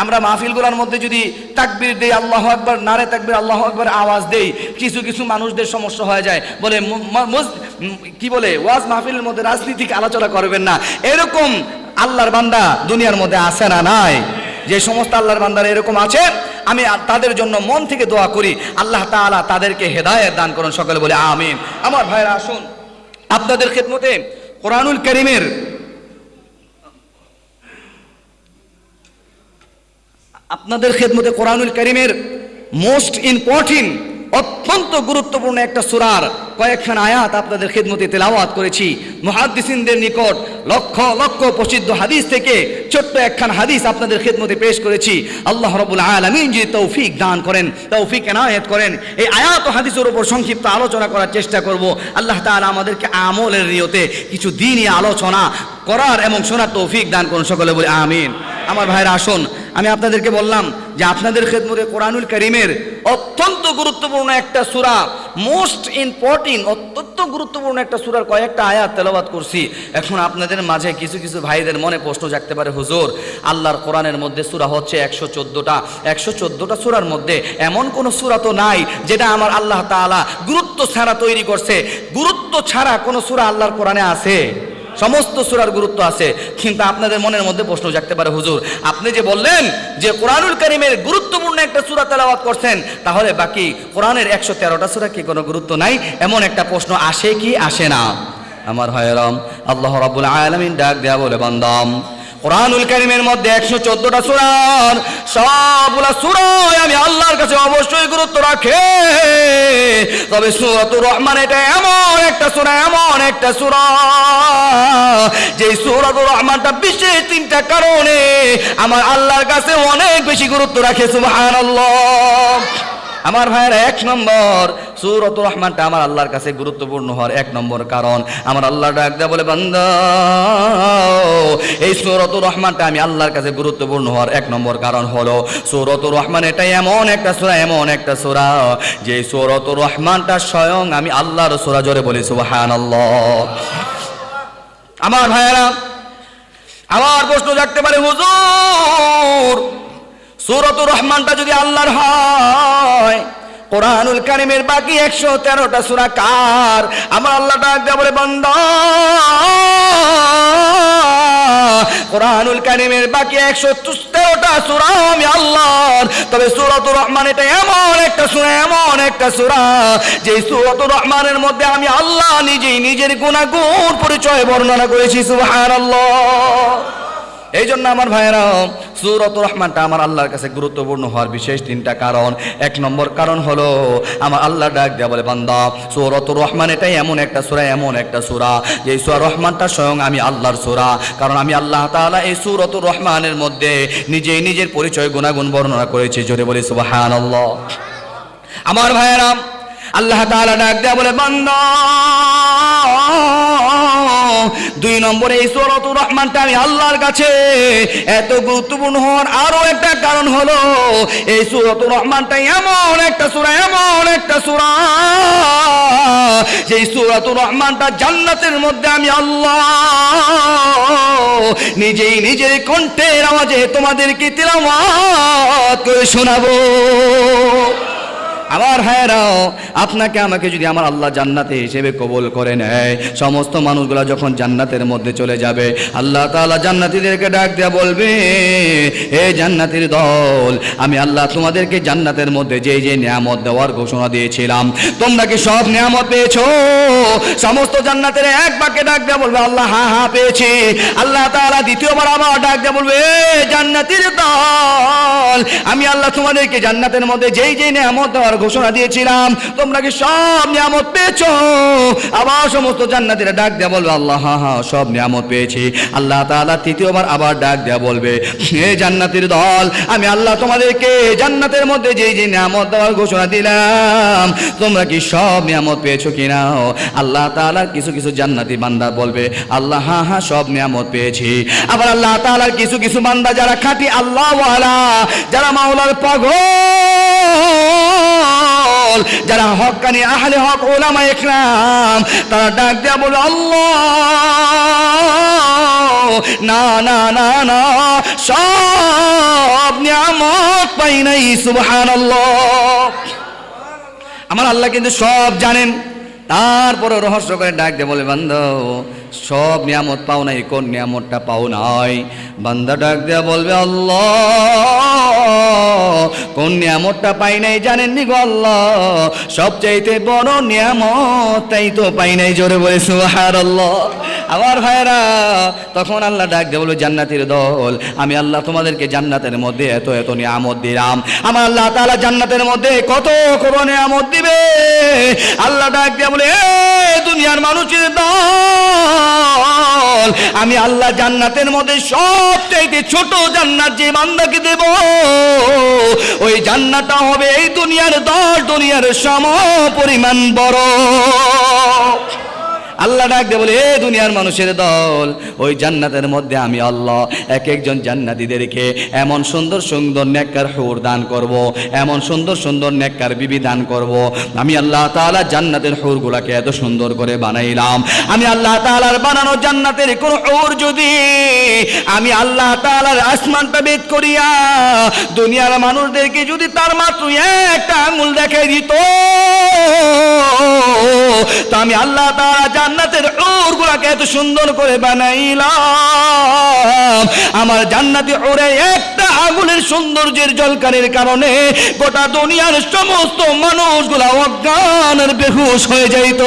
আমরা মাহফিলগুলোর মধ্যে যদি তাকবীর দেই, আল্লাহু আকবার, নারে তাকবীর, আল্লাহু আকবার আওয়াজ দেই, কিছু কিছু মানুষদের সমস্যা হয়ে যায়, বলে কি বলে, ওয়াজ মাহফিলের মধ্যে রাজনীতিক আলোচনা করবেন না। এরকম আল্লাহর বান্দা দুনিয়ার মধ্যে আছে না? নাই? যে সমস্ত আল্লাহর বান্দারা এরকম আছে, আমি তাদের জন্য মন থেকে দোয়া করি, আল্লাহ তাআলা তাদেরকে হেদায়েত দান করুন, সকলে বলে আমিন। আমার ভাইরা আসুন, আপনাদের খেদমতে কোরআনুল কারীমের মোস্ট ইম্পর্টেন্ট, অত্যন্ত গুরুত্বপূর্ণ একটা সূরার কয়েকখান আয়াত আপনাদের খেদমতে তেলাওয়াত করেছি। মুহাদ্দিসিনদের নিকট লক্ষ লক্ষ প্রসিদ্ধ হাদিস থেকে ছোট্ট একখান হাদিস আপনাদের খেদমতে পেশ করেছি। আল্লাহ রাব্বুল আলামিন যদি তৌফিক দান করেন, তৌফিক এনায়েত করেন, এই আয়াত ও হাদিসের উপর সংক্ষিপ্ত আলোচনা করার চেষ্টা করব। আল্লাহ তাআলা আমাদেরকে আমলের নিয়তে কিছু দ্বীনি আলোচনা করার এবং শোনার তৌফিক দান করুন, সকলে বলে আমিন। আমার ভাইরা আসুন, আমি আপনাদেরকে বললাম যে আপনাদের খেদমতে কোরআনুল কারীমের অত্যন্ত গুরুত্বপূর্ণ একটা সূরা, মোস্ট ইম্পর্টেন্ট, অত্যন্ত গুরুত্বপূর্ণ একটা সূরার কয়েকটা আয়াত তেলাওয়াত করছি। এখন আপনাদের মাঝে কিছু কিছু ভাইদের মনে প্রশ্ন জাগতে পারে, হুজুর আল্লাহর কোরআনের মধ্যে সূরা হচ্ছে 114টা, 114টা সূরার মধ্যে এমন কোন সূরা তো নাই যেটা আমার আল্লাহ তাআলা গুরুত্ব ছাড়া তৈরি করছে। গুরুত্ব ছাড়া কোন সূরা আল্লাহর কোরআনে আছে? সমস্ত সূরার গুরুত্ব আছে। কিন্তু আপনাদের মনের মধ্যে প্রশ্ন জাগতে পারে, হুজুর আপনি যে বললেন যে কোরআনুল কারীমের গুরুত্বপূর্ণ একটা সূরা তেলাওয়াত করছেন, তাহলে বাকি কোরআনের 113টা সূরা কি কোনো গুরুত্ব নাই? এমন একটা প্রশ্ন আসে কি আসে না? আমার ভাইয়েরাম, আল্লাহ রাব্বুল আলামিন ডাক দেয়া বলে, বান্দাম কোরআনুল কারীমের মধ্যে 114টা সূরার সবগুলা সূরায় আমি আল্লাহর কাছে অবশ্যই গুরুত্ব রাখে। তবে সূরাতুর রহমান এটা এমন একটা সূরা, এমন একটা সূরা যে সূরাতুর রহমানটা বিশেষ তিনটা কারণে আমার আল্লাহর কাছে অনেক বেশি গুরুত্ব রাখে। সুবহানাল্লাহ। আমার ভাইয়েরা, 1 নম্বর সূরাতুর রহমানটা আমার আল্লাহর কাছে গুরুত্বপূর্ণ হওয়ার 1 নম্বর কারণ, আমার আল্লাহ ডাক দেয়া বলে, বান্দা এই সূরাতুর রহমানটা আমি আল্লাহর কাছে গুরুত্বপূর্ণ হওয়ার 1 নম্বর কারণ হলো সূরাতুর রহমান এটা এমন একটা সূরা, এমন একটা সূরা যে সূরাতুর রহমানটা স্বয়ং আমি আল্লাহর সূরা। জোরে বলি সুবহানাল্লাহ। আমার ভাইয়েরা, আমার প্রশ্ন জাগতে পারে, হুজুর সূরাতুর রহমানটা যদি আল্লাহর হয়, কোরআনুল কারীমের বাকি 113টা সূরা কার? আমার আল্লাহ ডাক দেয়া বলে, বান্দা কোরআনুল কারীমের বাকি 113টা সূরা আমি আল্লাহর। তবে সূরাতুর রহমান এটা এমন একটা সূরা, এমন একটা সূরা যে সূরাতুর রহমানের মধ্যে আমি আল্লাহ নিজেই নিজের গুণাগুণ পরিচয় বর্ণনা করেছি। সুবহানাল্লাহ। এই জন্য আমার ভাইয়েরা, সূরাতুর রহমানটা আমার আল্লাহর কাছে গুরুত্বপূর্ণ হওয়ার বিশেষ তিনটা কারণ। এক নম্বর কারণ হলো আমার আল্লাহ ডাক দেয়া বলে, বান্দা সূরাতুর রহমান এটাই এমন একটা সূরা, এমন একটা সূরা যে সূরা রহমানটা স্বয়ং আমি আল্লাহর সূরা। কারণ আমি আল্লাহ তাআলা এই সূরাতুর রহমানের মধ্যে নিজেই নিজের পরিচয় গুণাগুণ বর্ণনা করেছি। জোরে বলি সুবহানাল্লাহ। আমার ভাইয়েরা, আল্লাহ তাআলা ডাক দেয়া বলে, বান্দা দুই নম্বরে এই সূরাতুর রহমানটা আমি আল্লাহর কাছে এত গুরুত্বপূর্ণ হওয়ার আরো একটা কারণ হলো এই সূরাতুর রহমানটা এমন একটা সূরা, এমন একটা সূরা যে সূরাতুর রহমানটা জান্নাতের মধ্যে আমি আল্লাহ নিজেই নিজের কণ্ঠের আওয়াজে তোমাদেরকে তিলাওয়াত করে শোনাবো। আমার ভাইয়েরাও, আপনাকে আমাকে যদি আমার আল্লাহ জান্নাতে হিসেবে কবুল করে নেয়, সমস্ত মানুষগুলো যখন জান্নাতের মধ্যে চলে যাবে, আল্লাহ তাআলা জান্নাতীদেরকে ডাক দেয়া বলবে, হে জান্নাতীর দল, আমি আল্লাহ তোমাদেরকে জান্নাতের মধ্যে যে যে নিয়ামত দেওয়ার ঘোষণা দিয়েছিলাম, তোমরা কি সব নিয়ামত পেয়েছো? সমস্ত জান্নাতের এক বাক্যে ডাক দেয়া বলবে, আল্লাহ হ্যাঁ হ্যাঁ পেয়েছি। আল্লাহ তাআলা দ্বিতীয়বার আবার ডাক দেয়া বলবে, জান্নাতীর দল, আমি আল্লাহ তোমাদেরকে জান্নাতের মধ্যে যেই যেই নিয়ামত দেওয়ার ঘোষণা দিয়েছিলাম, তোমরা কি সব নিয়ামত পেয়েছো? আবার সমস্ত জান্নাতীরা ডাক দেয়া বলবে, আল্লাহ হ্যাঁ হ্যাঁ সব নিয়ামত পেয়েছি। আল্লাহ তাআলা তৃতীয়বার আবার ডাক দেয়া বলবে, হে জান্নাতীর দল, আমি আল্লাহ তোমাদেরকে জান্নাতের মধ্যে যেই যে নিয়ামত দেওয়ার ঘোষণা দিলাম, তোমরা কি সব নিয়ামত পেয়েছো কিনা? আল্লাহ তাআলার কিছু কিছু জান্নাতি বান্দা বলবে, আল্লাহ হ্যাঁ হ্যাঁ সব নিয়ামত পেয়েছি। আবার আল্লাহ তাআলার কিছু কিছু বান্দা যারা খাঁটি আল্লাহওয়ালা, যারা মাওলার পাগল, যারা হক্কানি আহলে হক উলামা ইকরাম, তারা ডাক দেয়া বলে, আল্লাহ না না না না, সব নিয়ামত পাই নাই। সুবহানাল্লাহ। আমার আল্লাহ কিন্তু সব জানেন, তারপরে রহস্য করে ডাক দিয়ে বলে, বান্দা সব নিয়ামত পাও নাই, কোন নিয়ামতটা পাও নাই? বান্দা ডাক দেয়া বলবে, আল্লাহ কোন নিয়ামতটা পাই নাই জানেননি গো আল্লাহ? সবচাইতে বড় নিয়ামত তাই তো পাই নাই। জোরে বলে সুবহানাল্লাহ। আমার ভাইরা, তখন আল্লাহ ডাক দিয়ে বলবে, জান্নাতের দল, আমি আল্লাহ তোমাদেরকে জান্নাতের মধ্যে এত এত নিয়ামত দিলাম। আমার আল্লাহ তাআলা জান্নাতের মধ্যে কত কত নিয়ামত দিবে। আল্লাহ ডাক দিয়ে বলে, এ দুনিয়ার মানুষের দল, আমি আল্লাহ জান্নাতের মধ্যে সবচাইতে ছোট জান্নাত যে বান্দাকে দেব, ওই জান্নাতটা হবে এই দুনিয়ার 10 দুনিয়ার সম পরিমাণ বড়। আল্লাহ ডাক দিয়ে বলে, এ দুনিয়ার মানুষের দল, ওই জান্নাতের মধ্যে আমি আল্লাহ এক একজন জান্নাতীদেরকে এমন সুন্দর সুন্দর নেককার হুর দান করব, এমন সুন্দর সুন্দর নেককার বিবি দান করব। আমি আল্লাহ তাআলা জান্নাতের হুরগুলাকে এত সুন্দর করে বানাইলাম। আমি আল্লাহ তাআলার বানানো জান্নাতের কোন হুর যদি আমি আল্লাহ তাআলার আসমানটা ভেদ করিয়া দুনিয়ার মানুষদেরকে যদি তার মাত্র একটা আঙ্গুল দেখাই দিত, তো আমি আল্লাহ তাআলা জান্নাতের হুরগুলাকে এত সুন্দর করে বানাইলাম। আমার জান্নাতি হুরে একটা আগুনের সৌন্দর্যের ঝলকানির কারণে গোটা দুনিয়ার সমস্ত মানুষগুলা অজ্ঞান আর বেহুশ হয়ে যাইত।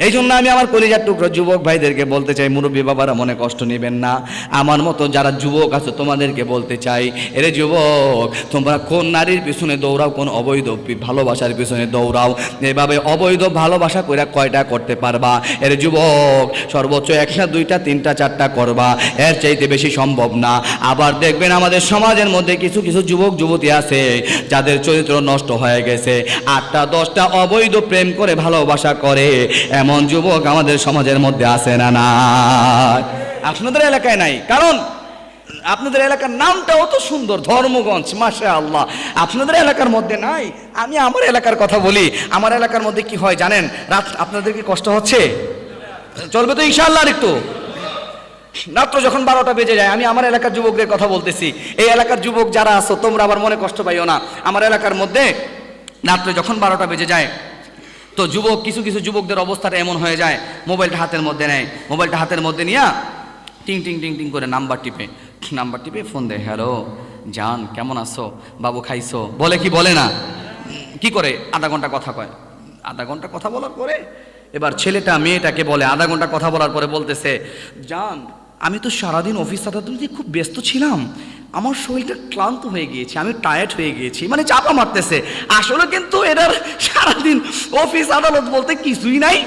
এই জন্য আমি আমার কলিজার টুকরো যুবক ভাইদেরকে বলতে চাই, মুরব্বী বাবারা মনে কষ্ট নেবেন না, আমার মতো যারা যুবক আছে তোমাদেরকে বলতে চাই, এরে যুবক, তোমরা কোন নারীর পিছনে দৌড়াও, কোন অবৈধ ভালোবাসার পিছনে দৌড়াও, এভাবে অবৈধ ভালোবাসা কইরা কয়টা করতে পারবা? এরে যুবক, সর্বোচ্চ 1টা 2টা 3টা 4টা করবা, এর চাইতে বেশি সম্ভব না। আবার দেখবেন আমাদের সমাজের মধ্যে কিছু কিছু যুবক যুবতী আছে যাদের চরিত্র নষ্ট হয়ে গেছে, 8টা 10টা অবৈধ প্রেম করে ভালোবাসা করে, এমন যুবক আমাদের সমাজের মধ্যে আছে না? না, আপনাদের এলাকায় নাই, কারণ আপনাদের এলাকার নামটাও তো সুন্দর, ধর্মগঞ্জ, মাশাআল্লাহ। আপনাদের এলাকার মধ্যে নাই। আমি আমার এলাকার কথা বলি, আমার এলাকার মধ্যে কি হয় জানেন? রাত আপনাদের কি কষ্ট হচ্ছে? চলবে তো ইনশাআল্লাহ। একটু রাত্র যখন 12টা বেজে যায়, আমি আমার এলাকার যুবকদের কথা বলতেছি, এই এলাকার যুবক যারা আছো তোমরা আবার মনে কষ্ট পাইও না। আমার এলাকার মধ্যে রাত্রে যখন 12টা বেজে যায়, তো যুবক কিছু কিছু যুবকদের অবস্থাটা এমন হয়ে যায়, মোবাইলটা হাতের মধ্যে নেয়, মোবাইলটা হাতের মধ্যে নিয়ে টিং টিং টিং টিং করে নাম্বার টিপে ফোন দেয়, হ্যালো জান কেমন আছো, বাবু খাইছো, বলে কি বলে না? কি করে? আধা ঘন্টা কথা কয়। আধা ঘন্টা কথা বলার পরে এবার ছেলেটা মেয়েটাকে বলে, আধা ঘন্টা কথা বলার পরে বলতেছে, জান আমি তো সারাদিন অফিস আদালতে খুব ব্যস্ত ছিলাম, আমার শরীরটা ক্লান্ত হয়ে গিয়েছে, আমি টায়ার্ড হয়ে গিয়েছি, মানে চাপা মারতেছে। আসলে কিন্তু এটার সারাদিন অফিস আদালত বলতে কিছুই নাই।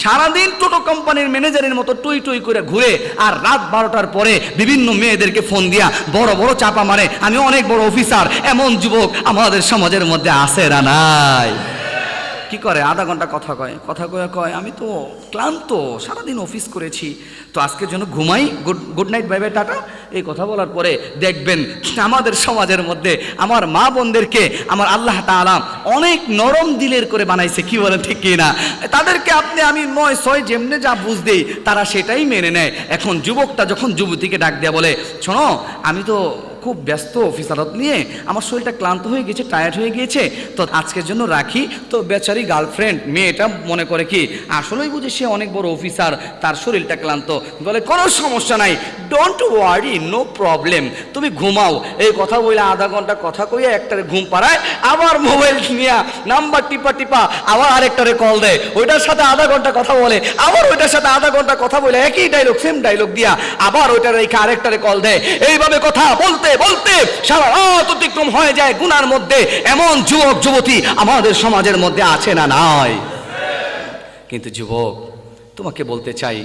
সারাদিন টোটো কোম্পানির ম্যানেজারের মতো টুই টুই করে ঘুরে, আর রাত 12টার পরে বিভিন্ন মেয়েদেরকে ফোন দিয়া বড় বড় চাপা মারে আমি অনেক বড় অফিসার। এমন যুবক আমাদের সমাজের মধ্যে আছে না নাই? কি করে? আধা ঘন্টা কথা কয় আমি তো ক্লান্ত, সারাদিন অফিস করেছি, তো আজকের জন্য ঘুমাই, good night, bye bye, tata. এই কথা বলার পরে দেখবেন আমাদের সমাজের মধ্যে আমার মা বোনদেরকে আমার আল্লাহ তাআলা অনেক নরম দিলের করে বানাইছে, কি বলেন ঠিক কি না? তাদেরকে আমি 9-6 যেমনে যা বুঝ দেই তারা সেটাই মেনে নেয়। এখন যুবকটা যখন যুবতীকে ডাক দেয়া বলে, শোনো আমি তো খুব ব্যস্ত অফিস আদালত নিয়ে, আমার শরীরটা ক্লান্ত হয়ে গেছে, টায়ার্ড হয়ে গিয়েছে, তো আজকের জন্য রাখি। তো বেচারি গার্লফ্রেন্ড মেয়েটা মনে করে কি আসলেই বুঝে সে অনেক বড় অফিসার, তার শরীরটা ক্লান্ত, বলে কোনো সমস্যা নাই, ডোন্ট ওয়ারি, নো প্রবলেম, তুমি ঘুমাও। এই কথা বলে আধা ঘন্টা কথা কইয়া একটারে ঘুম পাড়ায়, আবার মোবাইল নিয়ে নাম্বার টিপা আবার আরেকটারে কল দেয়, ওইটার সাথে আধা ঘন্টা কথা বলে, আবার ওইটার সাথে আধা ঘন্টা কথা বলে একই ডায়লগ, সেম ডায়লগ দিয়া আবার ওইটার রেখে আরেকটারে কল দেয়। এইভাবে কথা বলতে বলতে সারা রাত অতিক্রম হয়ে যায় গুনার মধ্যে। এমন যুবক যুবতী আমাদের সমাজের মধ্যে আছে না নাই? কিন্তু যুবক, তোমাকে বলতে চাই,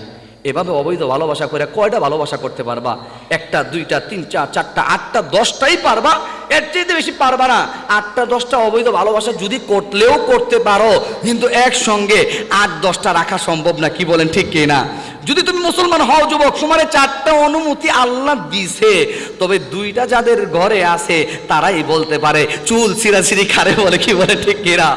এভাবে অবৈধ ভালোবাসা করে কয়টা ভালোবাসা করতে পারবা? 1টা 2টা 3টা 4টা 8টা 10টাই পারবা, এর চেয়ে বেশি পারবা না। 8টা 10টা অবৈধ ভালোবাসা যদি করলেও করতে পারো, কিন্তু একসঙ্গে 8-10টা রাখা সম্ভব না, কি বলেন ঠিক কি না? যদি তুমি মুসলমান হও যুবক, তোমার 4টা অনুমতি আল্লাহ দিছে, তবে 2টা যাদের ঘরে আছে তারাই বলতে পারে চুল ছিঁড়াছিঁড়ি খারে বলে, কি বলে ঠিক কিনা?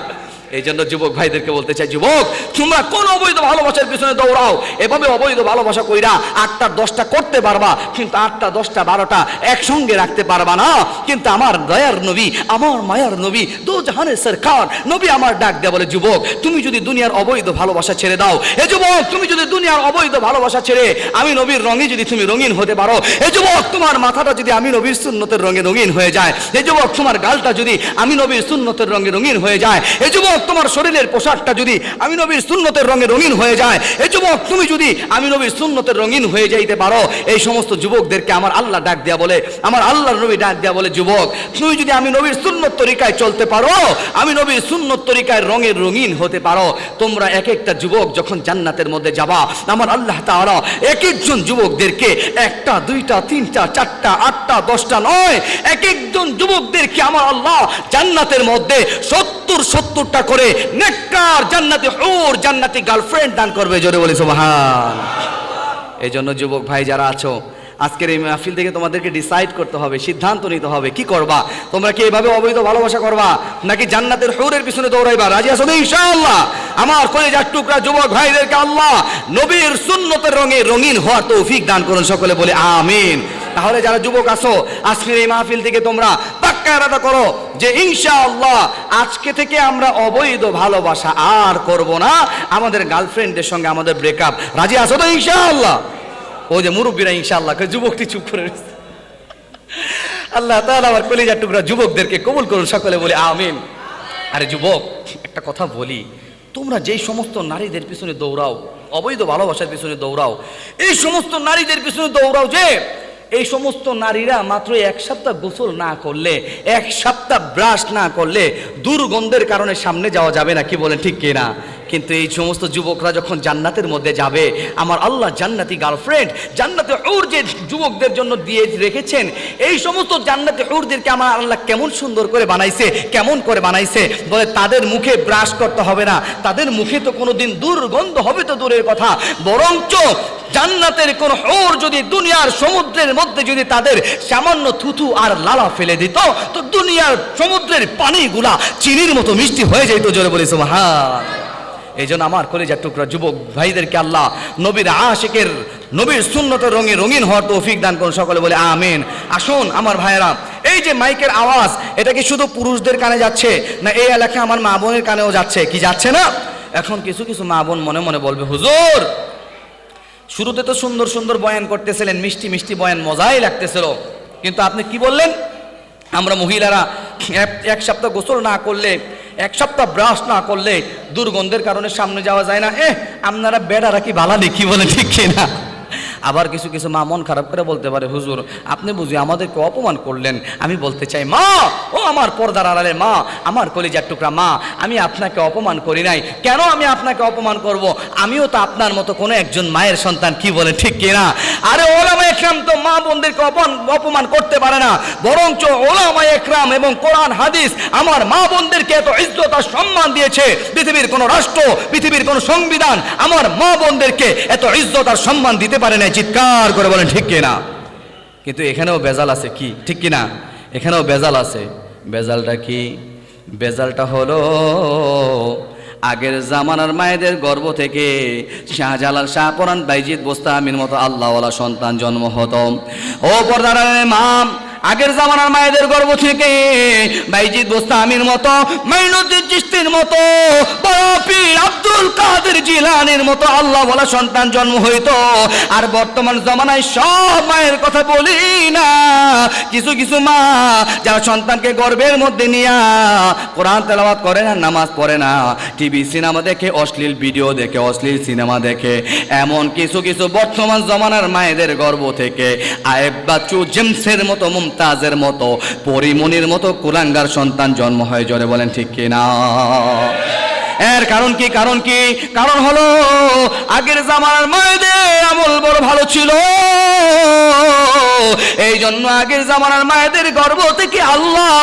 এই জন্য যুবক ভাইদেরকে বলতে চাই, যুবক তোমরা কোন অবৈধ ভালোবাসার পিছনে দৌড়াও, এভাবে অবৈধ ভালোবাসা কইরা 8টা 10টা করতে পারবা, কিন্তু 8টা 10টা 12টা একসঙ্গে রাখতে পারবা না। কিন্তু আমার দয়ার নবী, আমার মায়ার নবী, দো জাহানের সরকার নবী আমার ডাক দেয়া বলে, যুবক তুমি যদি দুনিয়ার অবৈধ ভালোবাসা ছেড়ে দাও, এ যুবক তুমি যদি দুনিয়ার অবৈধ ভালোবাসা ছেড়ে আমি নবীর রঙে যদি তুমি রঙিন হতে পারো, এ যুবক তোমার মাথাটা যদি আমি নবীর সুন্নতের রঙে রঙিন হয়ে যায়, এ যুবক তোমার গালটা যদি আমি নবীর সুন্নতের রঙে রঙিন হয়ে যায়, এ যুবক তোমার শরীরের পোশাকটা যদি আমি নবীর সুন্নতের রঙে রঙিন হয়ে যায়, এই যুবক তুমি যদি আমি নবীর সুন্নতের রঙিন হয়ে যাইতে পারো, এই সমস্ত যুবকদেরকে আমার আল্লাহ ডাক দেয়া বলে, আমার আল্লাহর নবী ডাক দেয়া বলে, যুবক তুমি যদি আমি নবীর সুন্নত তরিকায় চলতে পারো, আমি নবীর সুন্নত তরিকায় রঙের রঙিন হতে পারো, তোমরা এক একটা যুবক যখন জান্নাতের মধ্যে যাবা, আমার আল্লাহ তাআলা এক একজন যুবকদেরকে 1টা 2টা 3টা 4টা 8টা 10টা নয়, এক একজন যুবকদেরকে আমার আল্লাহ জান্নাতের মধ্যে 70-70টা করে নেককার জান্নাতি হুর, জান্নাতি গার্লফ্রেন্ড দান করবে। জোরে বলি সুবহান। এই জন্য যুবক ভাই যারা আছো, আজকের এই মাহফিল থেকে তোমাদেরকে ডিসাইড করতে হবে, সিদ্ধান্ত নিতে হবে কি করবা। তোমরা কি এভাবে অবৈধ ভালোবাসা করবা, নাকি জান্নাতের হুরের পিছনে দৌড়াইবা? রাজি আছো তো ইনশাআল্লাহ? আমার কলিজার টুকরা যুবক ভাইদেরকে আল্লাহ নবীর সুন্নতের রঙে রঙিন হওয়ার তৌফিক দান করুন, সকলে বলে আমিন। তাহলে যারা যুবক আছো, আজকের এই মাহফিল থেকে তোমরা পাক্কা ইরাদা করো যে ইনশাআল্লাহ আজকে থেকে আমরা অবৈধ ভালোবাসা আর করব না, আমাদের গার্লফ্রেন্ডের সঙ্গে আমাদের ব্রেকআপ। রাজি আছো তো ইনশাআল্লাহ? ওই যে মুরব্বীরা ইনশাআল্লাহ, যুবকটি চুপ করে রয়েছে। আল্লাহ তাআলা আমার কলিজার টুকরা যুবকদেরকে কবুল করুন, সকলে বলে আমিন। আরে যুবক, একটা কথা বলি, তোমরা যেই সমস্ত নারীদের পিছনে দৌড়াও, অবৈধ ভালোবাসার পিছনে দৌড়াও, এই সমস্ত নারীদের পিছনে দৌড়াও যে এই সমস্ত নারীরা মাত্র 1 সপ্তাহ গোসল না করলে, 1 সপ্তাহ ব্রাশ না করলে দুর্গন্ধের কারণে সামনে যাওয়া যাবে না, কি বলেন ঠিক কিনা? কিন্তু এই সমস্ত যুবকরা যখন জান্নাতের মধ্যে যাবে, আমার আল্লাহ জান্নাতি গার্লফ্রেন্ড, জান্নাতে হুর যে যুবকদের জন্য দিয়ে রেখেছেন, এই সমস্ত জান্নাতে হুরদেরকে আমার আল্লাহ কেমন সুন্দর করে বানাইছে, কেমন করে বানাইছে বলে, তাদের মুখে ব্রাশ করতে হবে না, তাদের মুখে তো কোনোদিন দুর্গন্ধ হবে তো দূরের কথা, বরঞ্চ জান্নাতের কোন হুর যদি দুনিয়ার সমুদ্রের মধ্যে যদি তাদের সামান্য থুথু আর লালা ফেলে দিত, তো দুনিয়ার সমুদ্রের পানিগুলা চিনির মতো মিষ্টি হয়ে যেত। জোরে বলি সুবহান। এই জন্য আমার কলিজার টুকরা যুবক ভাইদেরকে আল্লাহ নবীর আশিকের নবীর সুন্নতের রঙে রঙিন হওয়ার তৌফিক দান করুন, সকলে বলে আমিন। আসুন আমার ভাইয়েরা, এই যে মাইকের আওয়াজ, এটা কি শুধু পুরুষদের কানে যাচ্ছে না এই এলাকায় আমার মা বোনের কানেও যাচ্ছে? কি যাচ্ছে না? এখন কিছু কিছু মা বোন মনে মনে বলবে, হুজুর শুরুতে তো সুন্দর সুন্দর বয়ান করতেছিলেন, মিষ্টি মিষ্টি বয়ান, মজাই লাগতেছিল, কিন্তু আপনি কি বললেন আমরা মহিলারা 1 সপ্তাহ গোসল না করলে, 1 সপ্তাহ ব্রাশ না করলে দুর্গন্ধের কারণে সামনে যাওয়া যায় না। আপনারা বেড়ারা কি বালা নেই, কি বলে ঠিক কিনা? আবার কিছু কিছু মা মন খারাপ করে বলতে পারে, হুজুর আপনি বুঝি আমাদেরকে অপমান করলেন। আমি বলতে চাই, মা, ও আমার পর্দার আড়ালে মা, আমার কলিজার টুকরা মা, আমি আপনাকে অপমান করি নাই। কেন আমি আপনাকে অপমান করব? আমিও তো আপনার মতো কোনো একজন মায়ের সন্তান, কি বলে ঠিক কিনা? আরে ওলামা একরাম তো মা বোনদেরকে অপমান করতে পারে না, বরঞ্চ ওলামা একরাম এবং কোরআন হাদিস আমার মা বোনদেরকে এত ইজ্জত আর সম্মান দিয়েছে, পৃথিবীর কোনো রাষ্ট্র, পৃথিবীর কোনো সংবিধান আমার মা বোনদেরকে এত ইজ্জত আর সম্মান দিতে পারে না। চিৎকার করে বলেন ঠিক কিনা? কিন্তু এখানেও বেজাল আছে, কি ঠিক কিনা? এখানেও বেজাল আছে। বেজালটা কি? বেজালটা হলো আগের জামানার মায়েদের গর্ভ থেকে শাহজালাল, শাহপরান, বাইজিদ বোস্তামির মতো আল্লাহওয়ালা সন্তান জন্ম হতো। ও পর্দার মা, আগের জামানার মায়েদের গর্ভ থেকে বাইজিদ বোস্তামির মতো, মাইনুদ্দিন চিশতির মতো, বড় পীর আব্দুল কাদের জিলানীর মতো আল্লাহওয়ালা সন্তান জন্ম হইতো। আর বর্তমান জামানায় সব মায়ের কথা বলি না, কিছু কিছু মা যারা সন্তানকে গর্ভের মধ্যে নিয়ে কোরআন তেলাওয়াত করে না, নামাজ পড়ে না, টিভি সিনেমা দেখে, অশ্লীল ভিডিও দেখে, অশ্লীল সিনেমা দেখে, এমন কিছু কিছু বর্তমান জমানার মায়েদের গর্ভ থেকে আয়েব বাচ্চু, জেমসের মতো, মুমতাজের মতো, পরিমণির মতো কুলাঙ্গার সন্তান জন্ম হয়। জোরে বলেন ঠিক কিনা? এর কারণ কি? কারণ কি? কারণ হলো আগের জামানার মায়েদের আমল বড় ভালো ছিল, এই জন্য আগের জামানার মায়েদের গর্ভ থেকে আল্লাহ